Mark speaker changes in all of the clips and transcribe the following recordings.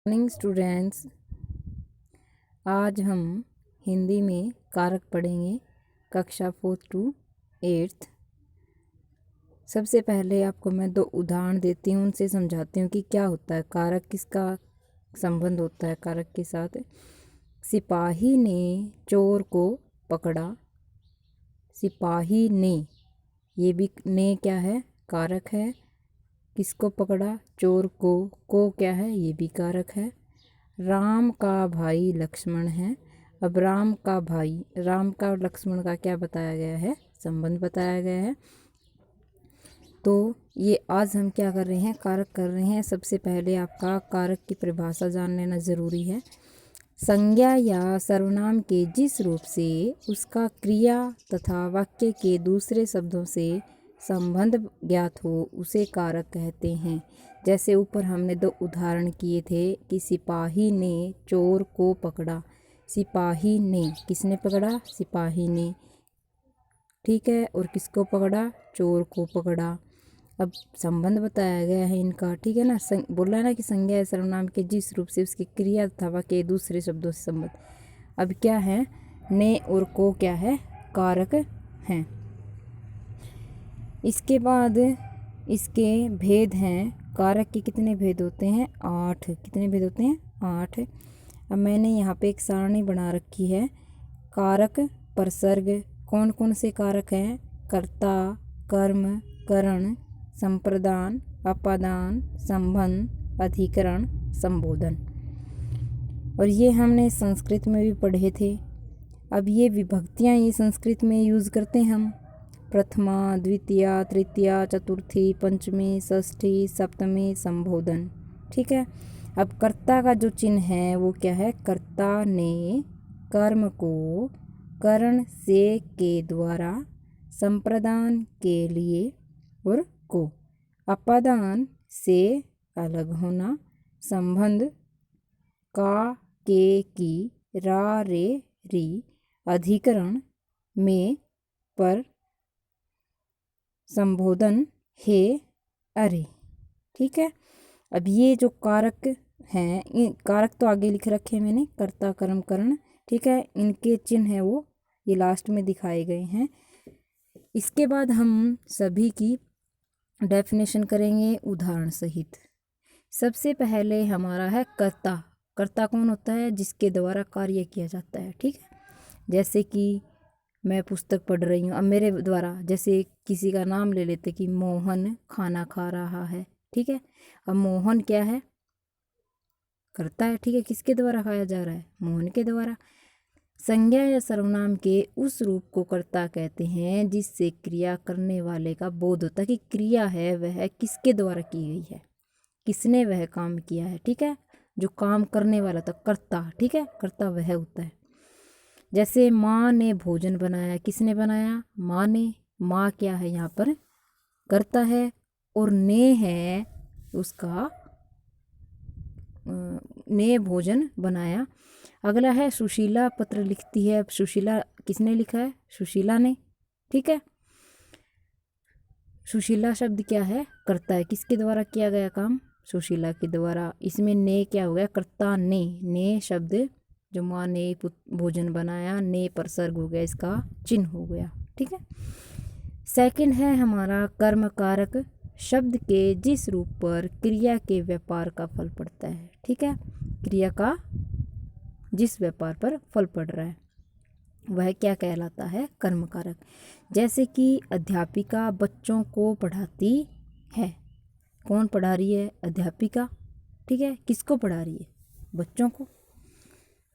Speaker 1: Morning students, आज हम हिंदी में कारक पढ़ेंगे कक्षा 4 to 8। सबसे पहले आपको मैं 2 उदाहरण देती हूँ, उनसे समझाती हूँ कि क्या होता है कारक, किसका संबंध होता है कारक के साथ। सिपाही ने चोर को पकड़ा। सिपाही ने, ये भी ने क्या है, कारक है। किसको पकड़ा? चोर को क्या है, ये भी कारक है। राम का भाई लक्ष्मण है। अब राम का और लक्ष्मण का क्या बताया गया है, संबंध बताया गया है। तो ये आज हम क्या कर रहे हैं, कारक कर रहे हैं। सबसे पहले आपका कारक की परिभाषा जान लेना ज़रूरी है। संज्ञा या सर्वनाम के जिस रूप से उसका क्रिया तथा वाक्य के दूसरे शब्दों से संबंध ज्ञात हो उसे कारक कहते हैं। जैसे ऊपर हमने 2 उदाहरण किए थे कि सिपाही ने चोर को पकड़ा। सिपाही ने, किसने पकड़ा? सिपाही ने, ठीक है। और किसको पकड़ा? चोर को पकड़ा। अब संबंध बताया गया है इनका, ठीक है ना। बोला है ना कि संज्ञा या सर्वनाम के जिस रूप से उसकी क्रिया तथा वाक्य दूसरे शब्दों से संबंध। अब क्या है, ने और को क्या है, कारक हैं। इसके बाद इसके भेद हैं। कारक के कितने भेद होते हैं? 8। कितने भेद होते हैं? 8। अब मैंने यहाँ पे एक सारणी बना रखी है। कारक परसर्ग कौन कौन से कारक हैं? कर्ता, कर्म, करण, संप्रदान, अपादान, संबंध, अधिकरण, संबोधन। और ये हमने संस्कृत में भी पढ़े थे। अब ये विभक्तियाँ ये संस्कृत में यूज़ करते हैं हम। प्रथमा, द्वितीया, तृतीया, चतुर्थी, पंचमी, षष्ठी, सप्तमी, संबोधन, ठीक है। अब कर्ता का जो चिन्ह है वो क्या है? कर्ता ने कर्म को करण से के द्वारा, संप्रदान के लिए और को, अपादान से अलग होना, संबंध का, के, की, रा, रे, री, अधिकरण में, पर, संबोधन हे, अरे, ठीक है। अब ये जो कारक हैं, इन कारक तो आगे लिख रखे हैं मैंने, कर्ता, कर्म, करण, ठीक है। इनके चिन्ह है वो ये लास्ट में दिखाए गए हैं। इसके बाद हम सभी की डेफिनेशन करेंगे उदाहरण सहित। सबसे पहले हमारा है कर्ता। कर्ता कौन होता है? जिसके द्वारा कार्य किया जाता है, ठीक है। जैसे कि मैं पुस्तक पढ़ रही हूँ, अब मेरे द्वारा, जैसे किसी का नाम ले लेते कि मोहन खाना खा रहा है, ठीक है। अब मोहन क्या है? कर्ता है, ठीक है। किसके द्वारा खाया जा रहा है? मोहन के द्वारा। संज्ञा या सर्वनाम के उस रूप को कर्ता कहते हैं जिससे क्रिया करने वाले का बोध होता है कि क्रिया है वह किसके द्वारा की गई है, किसने वह काम किया है, ठीक है। जो काम करने वाला था, कर्ता, ठीक है, कर्ता वह होता है। जैसे माँ ने भोजन बनाया, किसने बनाया? माँ ने। माँ क्या है यहाँ पर? कर्ता है। और ने है उसका, ने भोजन बनाया। अगला है सुशीला पत्र लिखती है। अब सुशीला किसने लिखा है? सुशीला ने, ठीक है। सुशीला शब्द क्या है? कर्ता है। किसके द्वारा किया गया काम? सुशीला के द्वारा। इसमें ने क्या हो गया? कर्ता ने। ने शब्द जो माँ ने भोजन बनाया, ने परसर्ग हो गया, इसका चिन्ह हो गया, ठीक है। सेकंड है हमारा कर्म कारक। शब्द के जिस रूप पर क्रिया के व्यापार का फल पड़ता है, ठीक है। क्रिया का जिस व्यापार पर फल पड़ रहा है वह क्या कहलाता है? कर्म कारक। जैसे कि अध्यापिका बच्चों को पढ़ाती है। कौन पढ़ा रही है? अध्यापिका, ठीक है। किसको पढ़ा रही है? बच्चों को।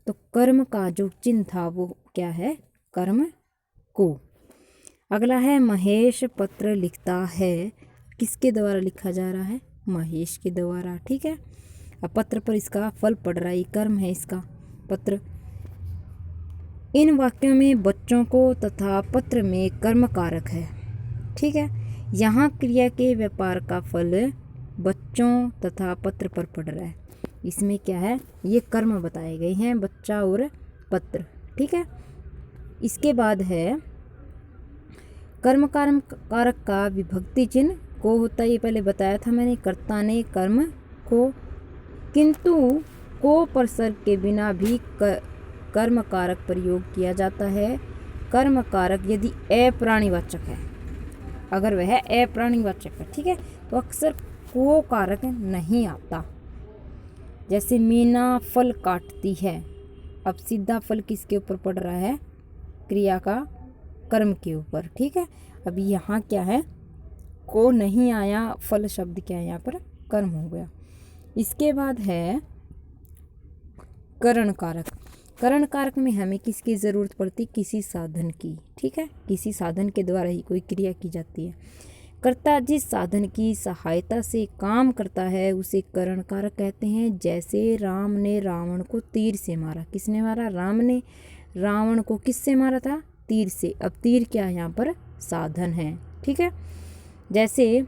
Speaker 1: तो कर्म का जो चिन्ह था वो क्या है? कर्म को। अगला है महेश पत्र लिखता है। किसके द्वारा लिखा जा रहा है? महेश के द्वारा, ठीक है। अब पत्र पर इसका फल पड़ रहा है, कर्म है इसका, पत्र। इन वाक्यों में बच्चों को तथा पत्र में कर्म कारक है, ठीक है। यहाँ क्रिया के व्यापार का फल बच्चों तथा पत्र पर पड़ रहा है। इसमें क्या है? ये कर्म बताए गए हैं, बच्चा और पत्र, ठीक है। इसके बाद है कर्म कारक का विभक्ति चिन्ह को होता है। ये पहले बताया था मैंने, कर्ता ने कर्म को, किंतु को प्रसर्ग के बिना भी कर्म कारक प्रयोग किया जाता है। कर्म कारक यदि अप्राणीवाचक है, अगर वह अप्राणीवाचक है, ठीक है, तो अक्सर को कारक नहीं आता। जैसे मीना फल काटती है, अब सीधा फल किसके ऊपर पड़ रहा है? क्रिया का कर्म के ऊपर, ठीक है। अब यहाँ क्या है? को नहीं आया, फल शब्द क्या है यहाँ पर? कर्म हो गया। इसके बाद है करण कारक। करण कारक में हमें किसकी ज़रूरत पड़ती? किसी साधन की, ठीक है। किसी साधन के द्वारा ही कोई क्रिया की जाती है। कर्ता जिस साधन की सहायता से काम करता है उसे करण कारक कहते हैं। जैसे राम ने रावण को तीर से मारा। किसने मारा? राम ने रावण को किससे मारा था? तीर से। अब तीर क्या है यहाँ पर? साधन है, ठीक है। जैसे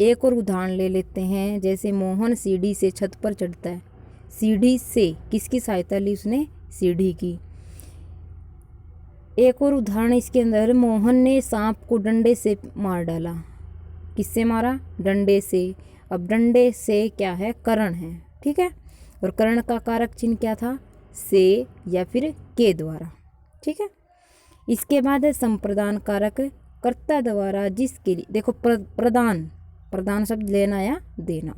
Speaker 1: एक और उदाहरण ले लेते हैं। जैसे मोहन सीढ़ी से छत पर चढ़ता है। सीढ़ी से किसकी सहायता ली उसने? सीढ़ी की। एक और उदाहरण इसके अंदर, मोहन ने सांप को डंडे से मार डाला। किससे मारा? डंडे से। अब डंडे से क्या है? करण है, ठीक है। और करण का कारक चिन्ह क्या था? से या फिर के द्वारा, ठीक है। इसके बाद है संप्रदान कारक। कर्ता द्वारा जिसके लिए, देखो प्रदान, प्रदान शब्द लेना या देना।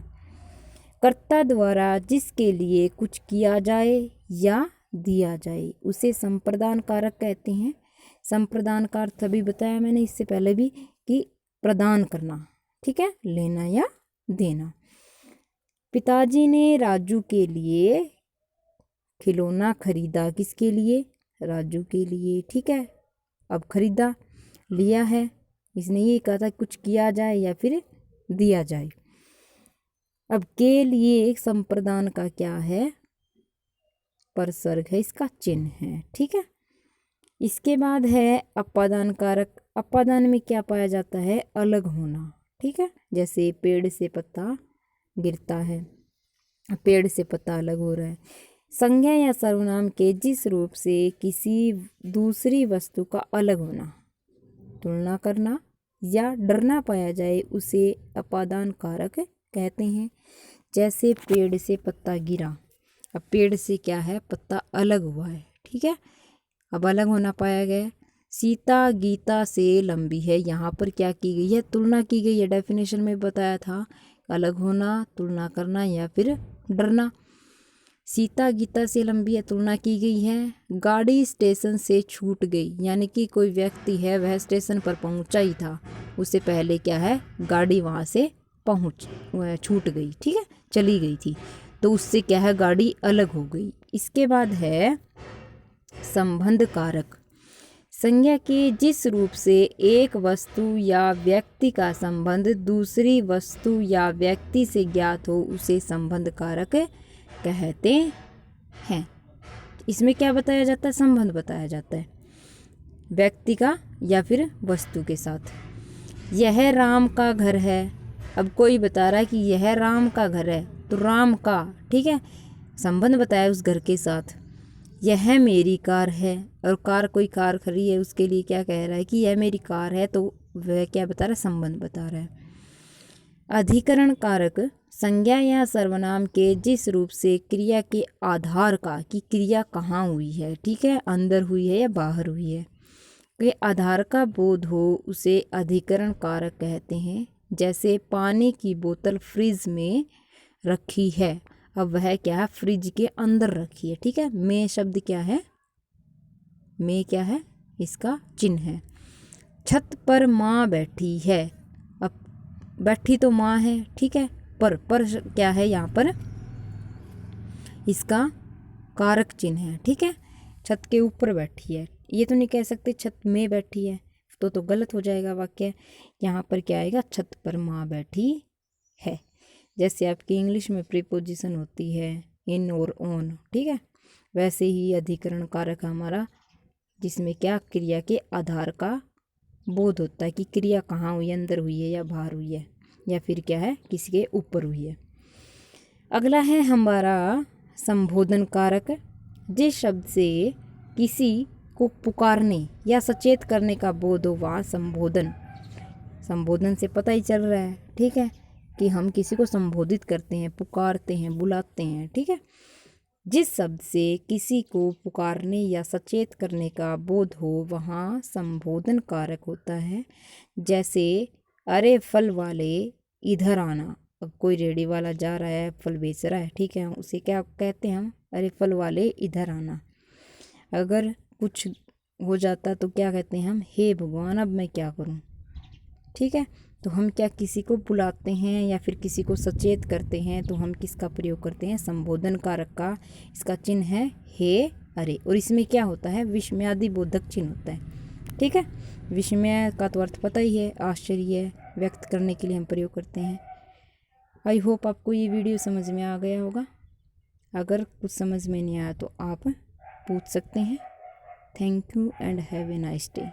Speaker 1: कर्ता द्वारा जिसके लिए कुछ किया जाए या दिया जाए उसे संप्रदान कारक कहते हैं। संप्रदान का अर्थ अभी बताया मैंने इससे पहले भी कि प्रदान करना, ठीक है, लेना या देना। पिताजी ने राजू के लिए खिलौना खरीदा। किसके लिए? राजू के लिए, ठीक है। अब खरीदा, लिया है, इसने ये कहा था कुछ किया जाए या फिर दिया जाए। अब के लिए एक संप्रदान का क्या है? परसर्ग है, इसका चिन्ह है, ठीक है। इसके बाद है अपादान कारक। अपादान में क्या पाया जाता है? अलग होना, ठीक है। जैसे पेड़ से पत्ता गिरता है, पेड़ से पत्ता अलग हो रहा है। संज्ञा या सर्वनाम के जिस रूप से किसी दूसरी वस्तु का अलग होना, तुलना करना या डरना पाया जाए उसे अपादान कारक कहते हैं। जैसे पेड़ से पत्ता गिरा। अब पेड़ से क्या है? पत्ता अलग हुआ है, ठीक है। अब अलग होना पाया गया। सीता गीता से लंबी है। यहाँ पर क्या की गई है? तुलना की गई है। डेफिनेशन में बताया था अलग होना, तुलना करना या फिर डरना। सीता गीता से लंबी है, तुलना की गई है। गाड़ी स्टेशन से छूट गई, यानी कि कोई व्यक्ति है वह स्टेशन पर पहुंचा ही था, उससे पहले क्या है? गाड़ी वहां से छूट गई, ठीक है, चली गई थी, तो उससे क्या है? गाड़ी अलग हो गई। इसके बाद है संबंध कारक। संज्ञा के जिस रूप से एक वस्तु या व्यक्ति का संबंध दूसरी वस्तु या व्यक्ति से ज्ञात हो उसे संबंध कारक कहते हैं। इसमें क्या बताया जाता है? संबंध बताया जाता है व्यक्ति का या फिर वस्तु के साथ। यह राम का घर है। अब कोई बता रहा है कि यह राम का घर है, तो राम का, ठीक है, संबंध बताया उस घर के साथ। यह मेरी कार है, और कार, कोई कार खड़ी है, उसके लिए क्या कह रहा है कि यह मेरी कार है, तो वह क्या बता रहा है? संबंध बता रहा है। अधिकरण कारक संज्ञा या सर्वनाम के जिस रूप से क्रिया के आधार का, कि क्रिया कहाँ हुई है, ठीक है, अंदर हुई है या बाहर हुई है, के आधार का बोध हो उसे अधिकरण कारक कहते हैं। जैसे पानी की बोतल फ्रिज में रखी है। अब वह क्या है? फ्रिज के अंदर रखी है, ठीक है। में शब्द क्या है? में क्या है? इसका चिन्ह है। छत पर माँ बैठी है। अब बैठी तो माँ है, ठीक है, पर क्या है यहाँ पर? इसका कारक चिन्ह है, ठीक है। छत के ऊपर बैठी है, ये तो नहीं कह सकते छत में बैठी है, तो गलत हो जाएगा वाक्य। यहाँ पर क्या आएगा? छत पर माँ बैठी है। जैसे आपकी इंग्लिश में प्रीपोजिशन होती है इन और ऑन, ठीक है, वैसे ही अधिकरण कारक हमारा, जिसमें क्या? क्रिया के आधार का बोध होता है कि क्रिया कहाँ हुई है, अंदर हुई है या बाहर हुई है, या फिर क्या है? किसी के ऊपर हुई है। अगला है हमारा संबोधन कारक। जिस शब्द से किसी को पुकारने या सचेत करने का बोध हो वहाँ संबोधन। संबोधन से पता ही चल रहा है, ठीक है, कि हम किसी को संबोधित करते हैं, पुकारते हैं, बुलाते हैं, ठीक है। जिस शब्द से किसी को पुकारने या सचेत करने का बोध हो वहाँ संबोधन कारक होता है। जैसे अरे फल वाले इधर आना। अब कोई रेडी वाला जा रहा है, फल बेच रहा है, ठीक है, उसे क्या कहते हैं हम? अरे फल वाले इधर आना। अगर कुछ हो जाता तो क्या कहते हैं हम? हे भगवान अब मैं क्या करूं, ठीक है। तो हम क्या किसी को बुलाते हैं या फिर किसी को सचेत करते हैं तो हम किसका प्रयोग करते हैं? संबोधन कारक का। इसका चिन्ह है हे अरे, और इसमें क्या होता है? विस्मयादि बोधक चिन्ह होता है, ठीक है। विस्मय का तो अर्थ पता ही है, आश्चर्य व्यक्त करने के लिए हम प्रयोग करते हैं। आई होप आपको ये वीडियो समझ में आ गया होगा। अगर कुछ समझ में नहीं आया तो आप पूछ सकते हैं। Thank you and have a nice day.